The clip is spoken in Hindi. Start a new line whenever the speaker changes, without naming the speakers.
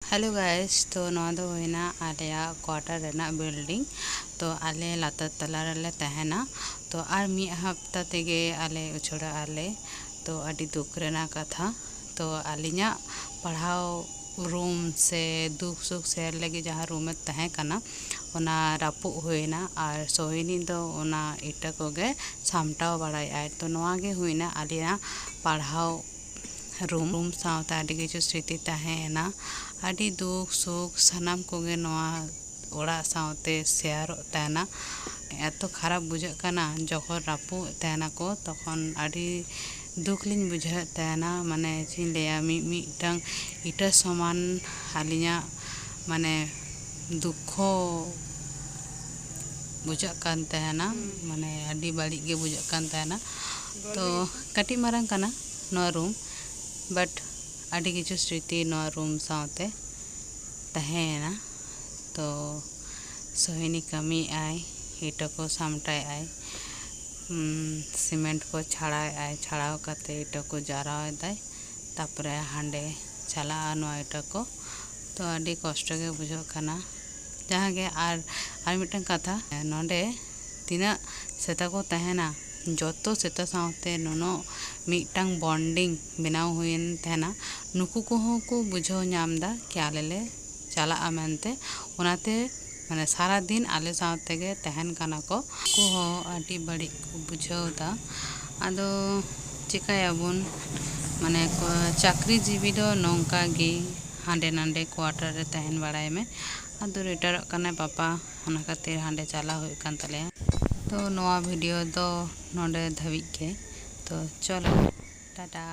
हेलो गाइस तो नवा दो होइना आलेया क्वार्टर रेना बिल्डिंग तो आले लातर तला रेले तहना तो आर मी हफ्ता तेगे आले उछड़ा आले तो अडी दुख रेना कथा तो आलिया पढ़ाओ रूम से दुख सुख शेयर लगे जहाँ रूम तहे कना ओना रापु होइना और सोहिनी दो ओना इटा कोगे सामटाव बड़ाई तो नवागे होइना आलिया पढ़ाओ रूम सावते आदि किछु स्मृति तहेना आदि दुख सुख सानाम कोगे नवा ओड़ा सावते शेयर तहना एत खराब बुझे कना जखन रापु तहना को तखन आदि दुख लिन बुझे तहना माने चिन लेया मिटang इटा समान आलिया माने दुख बुझे कान तहना माने आदि बाड़ी गे बुझे कान तहना तो कटी मारंग कना नो रूम बट आदि किछु स्मृति नो रूम सावते तहेना तो सोहिनी कमी आय इटा को सामटाय आय सीमेंट को छाड़ाय आय छाड़ाव कते इटा को जाराव दाय तापरे हांडे चला नो इटा को तो आदि कष्ट गे बुझो खाना जहाँ गे आर मिटन कथा नोंडे तीना सेता को तहेना जोतो सेता सावते नुनो मिटंग बॉन्डिंग बनाव हुयन तहना नुकु को बुझो नामदा कि आले चला मेनते ओनाते माने सारा दिन आले सावते गे तहन काना को आटी बड़ी को बुझोदा आदो चिकायाबुन माने चाकरी जीवी दो नौका गे हांडे नांडे क्वार्टर रे तहन बड़ाय में आदो रिटायर कना पापा ओना खातिर हांडे चला हुई कान तले तो नवा वीडियो दो नोडे धविक के तो चलो टाटा।